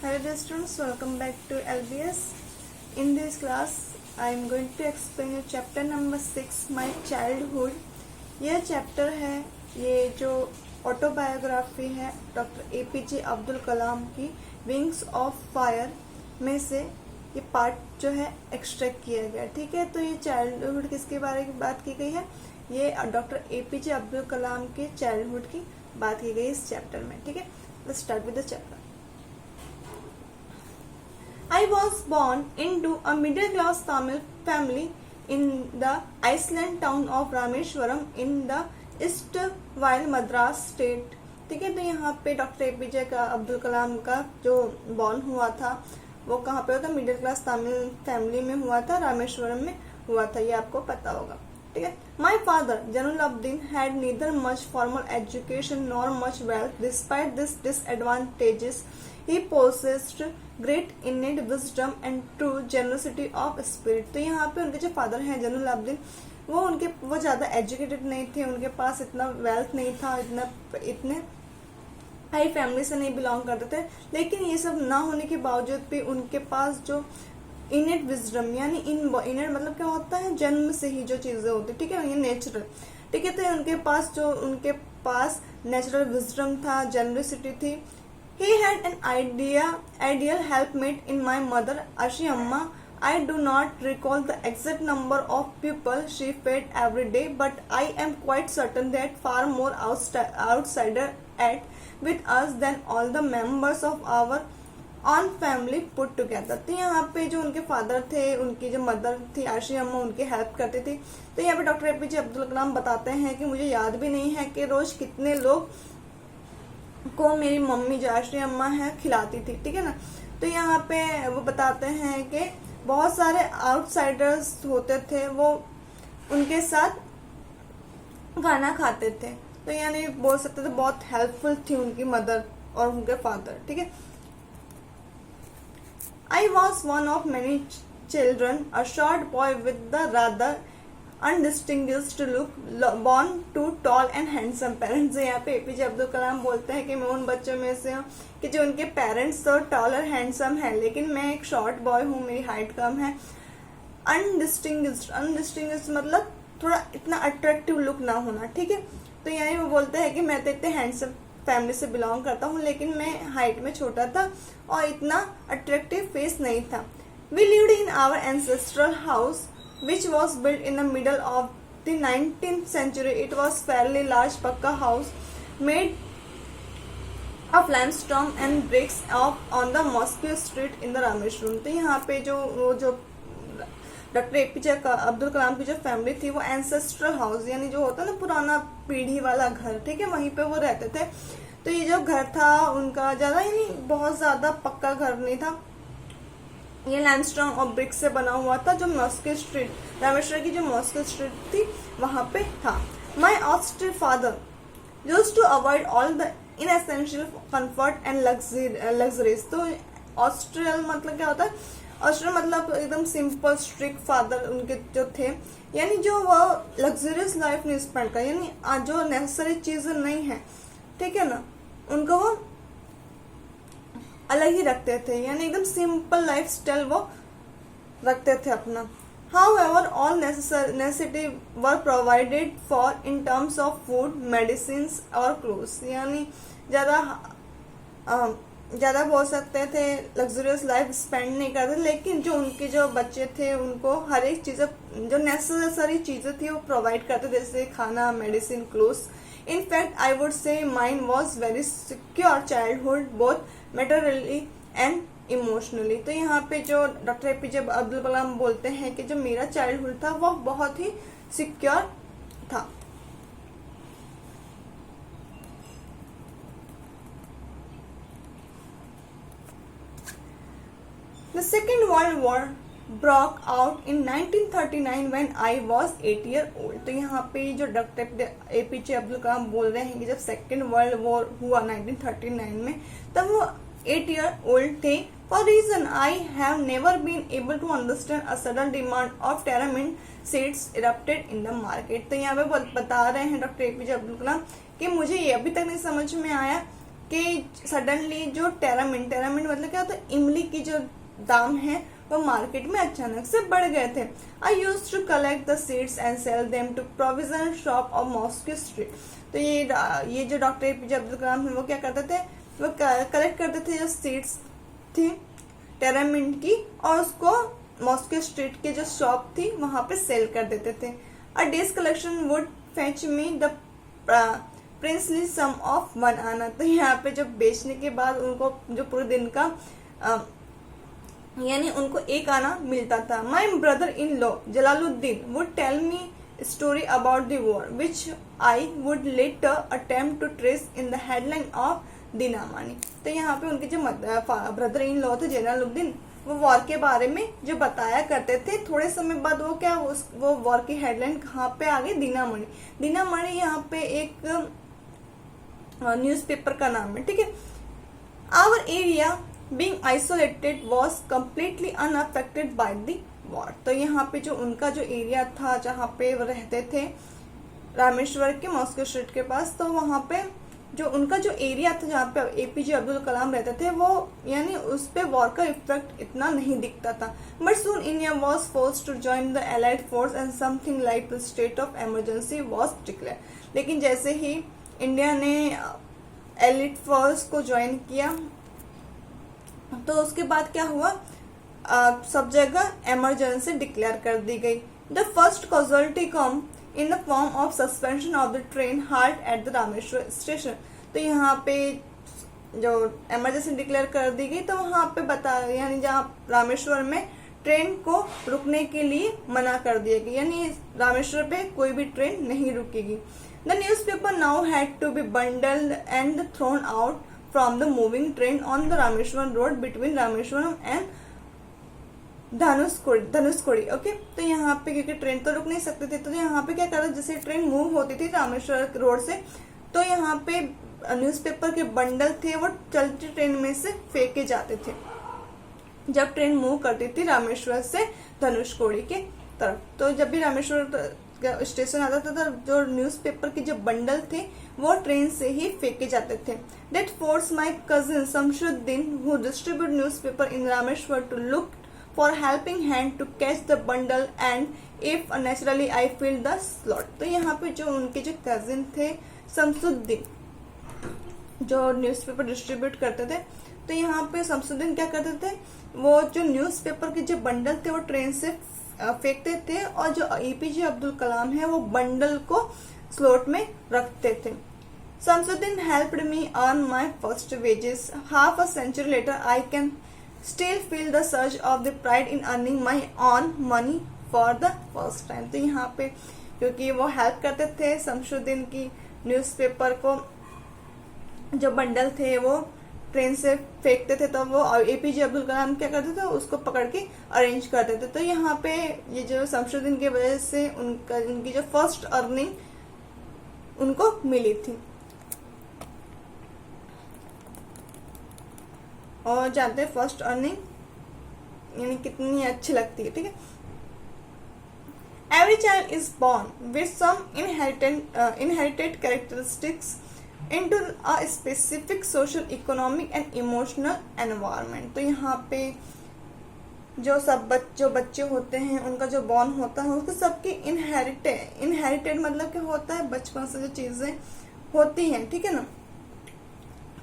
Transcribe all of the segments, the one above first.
Hello dear students, welcome back to LBS. In this class, I am going to explain you chapter number 6, My Childhood. यह chapter है, ये जो autobiography है doctor APJ Abdul Kalam की wings of fire में से ये पार्ट जो है एक्सट्रैक्ट किया गया। ठीक है, तो ये चाइल्डहुड किसके बारे में बात की गई है? ये डॉक्टर APJ अब्दुल कलाम के चाइल्डहुड की बात की गई इस चैप्टर में। ठीक है, let's start with the chapter. I was born into a middle-class Tamil family in the Iceland town of Rameshwaram in the erstwhile Madras state. ठीक है, तो यहाँ पे डॉक्टर APJ का अब्दुल कलाम का जो बॉर्न हुआ था वो कहाँ पे होता? मिडिल क्लास तमिल फैमिली में हुआ था, रामेश्वरम में हुआ था, ये आपको पता होगा। ठीक है, my father Jainulabdeen had neither much formal education nor much wealth. Despite this disadvantages he possessed great innate wisdom and true generosity of spirit। तो यहाँ पे उनके जो फादर हैं जैनुलाब्दीन, वो ज्यादा एजुकेटेड नहीं थे, उनके पास इतना वेल्थ नहीं था, इतने हाई फैमिली से नहीं बिलोंग करते थे, लेकिन ये सब ना होने के बावजूद भी उनके पास जो इनेट विजडम यानी इनेट मतलब क्या होता है? जन्म से ही जो चीजें होती, ठीक है, ये नेचुरल। ठीक है, तो उनके पास नेचुरल विजडम था, जनरसिटी थी। He had an ideal helpmate in my mother, Ashi Amma. I do not recall the exact number of people she fed every day, but I am quite certain that far more outsider ate with us than all the members of our own family put together। तो यहाँ पे जो उनके father थे, उनकी जो mother थी आशी अम्मा, उनकी हेल्प करती थी। तो यहाँ पे डॉक्टर APJ अब्दुल कलाम बताते हैं कि मुझे याद भी नहीं है कि रोज कितने लोग को मेरी मम्मी जो आशी अम्मा है खिलाती थी। ठीक है ना, तो यहाँ पे वो बताते हैं कि बहुत सारे आउटसाइडर्स होते थे, वो उनके साथ खाना खाते थे। तो यानी बोल सकते थे बहुत हेल्पफुल थी उनकी मदर और उनके फादर। ठीक है, I was one of many children, a short boy with the rather undistinguished look, born to tall and handsome parents। यहाँ पे APJ अब्दुल कलाम बोलते हैं कि मैं उन बच्चों में से हूँ कि जो उनके पेरेंट्स तो टॉल और हैंडसम है, लेकिन मैं एक शॉर्ट बॉय हूँ, मेरी हाइट कम है। अनडिस्टिंग्विश्ड मतलब थोड़ा इतना अट्रैक्टिव लुक ना होना। ठीक है, तो यहाँ वो बोलते हैं कि मैं तो इतने हैंडसम फैमिली से बिलोंग करता हूँ, लेकिन मैं हाइट में छोटा था और इतना अट्रैक्टिव फेस नहीं था। We lived in our ancestral house which was built in the middle of the 19th century। It was fairly large pakka house made of limestone and bricks on the Mosque Street in the Rameshwaram। तो यहाँ पे जो doctor APJ Abdul Kalam की जो family थी वो ancestral house यानी जो होता है ना पुराना पीढ़ी वाला घर, ठीक है, वहीं पे वो रहते थे। तो ये जो घर था उनका ज्यादा यानी बहुत ज्यादा पक्का घर नहीं था, ये लाइमस्टोन और ब्रिक से बना हुआ था, जो मॉस्क स्ट्रीट रामेश्वर की जो मॉस्क स्ट्रीट थी वहां पे था। My austere father used to avoid all the inessential comfort and luxuries. तो ऑस्ट्रियल मतलब क्या होता है? ऑस्ट्रियल मतलब एकदम सिंपल स्ट्रिक्ट फादर उनके जो थे, यानी जो वो लग्जरियस लाइफ नहीं स्पेंड कर, यानी जो नेसेसरी चीजें नहीं है, ठीक है ना, उनको वो अलग ही रखते थे, यानी एकदम सिंपल लाइफ स्टाइल वो रखते थे अपना। However, all necessity were provided for in terms of food, medicines और clothes। यानी ज्यादा बोल सकते थे लग्जरियस लाइफ स्पेंड नहीं करते, लेकिन जो उनके जो बच्चे थे उनको हर एक चीज जो नेसेसरी चीजें थी वो प्रोवाइड करते, जैसे खाना, medicine, clothes. In fact, I would say mine was very secure childhood, both materially and emotionally। तो यहाँ पे जो डॉक्टर APJ अब्दुल कलाम बोलते हैं कि जो मेरा चाइल्डहुड था वो बहुत ही सिक्योर था। The Second World War broke out in 1939 when I was 8 years old। तो यहाँ पे जो डॉक्टर APJ अब्दुल कलाम बोल रहे हैं कि जब सेकेंड वर्ल्ड वॉर हुआ 1939 में, तब वो 8 years old थे। For reason I have never been able to understand, a sudden demand of Terramine seeds erupted in the market। तो यहाँ पे बता रहे हैं डॉक्टर APJ अब्दुल कलाम कि मुझे ये अभी तक नहीं समझ में आया कि सडनली जो टेरामिंट मतलब क्या होता है, इमली की जो दाम है वो मार्केट में अचानक से बढ़ गए थे। I use to collect the seeds and sell them to provision shop of mosque street. तो ये जो डॉक्टर एपीजे अब्दुल कलाम है वो क्या करते थे, वो कलेक्ट करते थे जो सीड्स थी टेरामिंट की, और उसको मॉस्को स्ट्रीट के जो शॉप थी वहां पे सेल कर देते थे। A day's collection would fetch me the princely sum of 1 anna. तो यहाँ पे जब बेचने के बाद उनको जो पूरे दिन का यानी उनको 1 आना मिलता था। My brother in law Jalaluddin would tell me story about the war which I would later attempt to trace in the headline of Dinamani. तो यहाँ पे उनके जो ब्रदर इन लॉ थे जलालुद्दीन, वो वॉर के बारे में जो बताया करते थे, थोड़े समय बाद वो वॉर की हेडलाइन कहाँ पे आ गई, दीनामणि। दीनामणि यहाँ पे एक न्यूज़पेपर का नाम है, ठीक है। Our area being isolated was completely unaffected by the war. तो यहाँ पे जो उनका जो एरिया था जहाँ पे वो रहते थे रामेश्वर के मॉस्को स्ट्रीट के पास, तो वहाँ पे जो उनका जो एरिया था जहाँ पे एपीजे अब्दुल कलाम रहते थे, वो यानी उस पे वॉर का इफेक्ट इतना नहीं दिखता था। But soon India was forced to join the allied force and something like the state of emergency was declare. लेकिन जैसे ही इंडिया ने एलिट फोर्स को ज्वाइन किया तो उसके बाद क्या हुआ, सब जगह इमरजेंसी डिक्लेयर कर दी गई। The first casualty come in the form of suspension of the train halt at the Rameshwar station. तो यहाँ पे जो इमरजेंसी डिक्लेयर कर दी गई, तो वहाँ पे यानी जहाँ रामेश्वर में ट्रेन को रुकने के लिए मना कर दिया गया, यानी रामेश्वर पे कोई भी ट्रेन नहीं रुकेगी। The newspaper now had to be bundled and thrown out from the moving train on the Rameswaram road between Rameswaram and Dhanushkodi. Okay, तो यहाँ पे क्योंकि ट्रेन तो रुक नहीं सकते थे, तो यहाँ पे क्या करा, जैसे ट्रेन मूव होती थी रामेश्वर रोड से, तो यहाँ पे न्यूज़पेपर के बंडल थे वो चलती ट्रेन में से फेंके जाते थे जब ट्रेन मूव करती थी रामेश्वर से धनुषकोडी के तरफ। तो जब भी रामेश्वर स्टेशन आता था तो जो न्यूज़पेपर के जो बंडल थे वो ट्रेन से ही फेंके जाते थे। That force my cousin Shamsuddin who distribute newspaper in Rameswar to look for helping hand to catch the bundle and if naturally I fill the slot। तो यहाँ पे जो उनके जो कजिन थे शमसुद्दीन जो न्यूज़पेपर डिस्ट्रीब्यूट करते थे, तो यहाँ पे शमसुद्दीन क्या करते थे, वो जो न्यूज़पेपर के जो बंडल थे वो ट्रेन से फेंकते थे और जो एपीजे अब्दुल कलाम है वो बंडल को स्लॉट में रखते थे। Shamsuddin helped me earn my first wages. Half a century later I can still feel the surge of the pride in earning my own money for the first time। तो यहाँ पे क्योंकि वो हेल्प करते थे शमसुद्दीन की न्यूज़पेपर को, जो बंडल थे वो ट्रेन से फेंकते थे, तो वो एपीजे अब्दुल कलाम क्या करते थे, उसको पकड़ के अरेंज करते थे। तो यहाँ पे ये जो शमसुद्दीन की वजह से उनकी जो फर्स्ट अर्निंग उनको मिली थी। और जानते हैं फर्स्ट अर्निंग यानी कितनी अच्छी लगती है, ठीक है। Every child is born with some inherited characteristics into a specific social economic and emotional environment. तो यहाँ पे जो बच्चे होते हैं उनका जो बॉर्न होता है उसको सबके इनहेरिटेड मतलब क्या होता है, बचपन से जो चीजें होती हैं, ठीक है ना,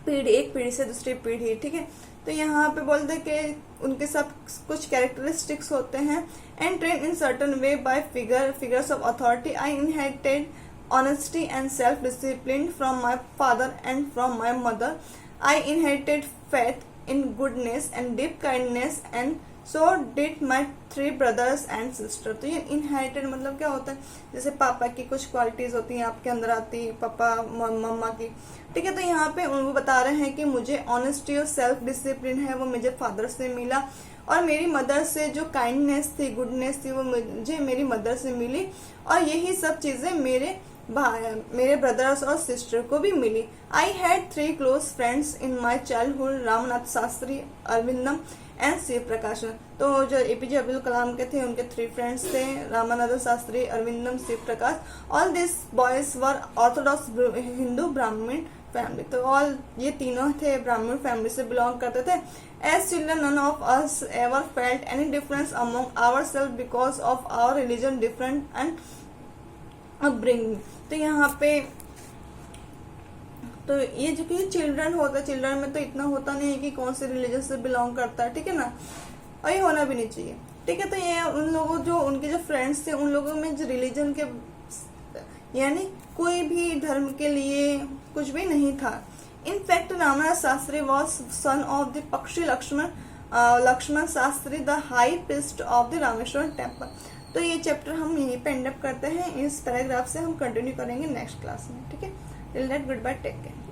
एक पीढ़ी से दूसरी पीढ़ी, ठीक है। तो यहाँ पे बोलते कि उनके सब कुछ कैरेक्टरिस्टिक्स होते हैं। And train in certain way by figures of authority I inherited honesty and self discipline from my father and from my mother. I inherited faith in goodness and deep kindness and so did my 3 brothers and sister. तो ये inherited मतलब क्या होता है, जैसे पापा की कुछ क्वालिटीज होती हैं आपके अंदर आती है, पापा मम्मा की, ठीक है। तो यहाँ पे वो बता रहे हैं कि मुझे ऑनेस्टी और सेल्फ डिसिप्लिन है वो मुझे फादर से मिला, और मेरी मदर से जो काइंडनेस थी, गुडनेस थी, वो मुझे मेरी मदर से मिली, और यही सब चीजें मेरे ब्रदर्स और सिस्टर को भी मिली। I had 3 close friends in my childhood, Ramanath Shastri, Aravindam and Shiva Prakashan. तो जो एपीजे अब्दुल कलाम के थे उनके 3 फ्रेंड्स थे, Ramanand Shastri, Aravindam, Shiva Prakash. All this boys were orthodox Hindu Brahmin family. तो ऑल ये तीनों थे ब्राह्मण फैमिली से बिलोंग करते थे। As children none of us ever felt any difference among our self because of our religion different and upbringing. तो यहाँ पे तो ये जो कि चिल्ड्रन होता है, चिल्ड्रन में तो इतना होता नहीं है कि कौन से रिलीजन से बिलोंग करता है, ठीक है ना, और ये होना भी नहीं चाहिए, ठीक है। तो ये उन लोगों जो उनके जो फ्रेंड्स थे उन लोगों में जो रिलीजन के यानी कोई भी धर्म के लिए कुछ भी नहीं था। In fact Ramanath Shastri was son of the Pakshi Lakshmana Shastri the high priest of the Rameswaram temple. तो ये चैप्टर हम यहीं पे एंड अप करते हैं। इस पैराग्राफ से हम कंटिन्यू करेंगे नेक्स्ट क्लास में, ठीक है। Till that goodbye, take care.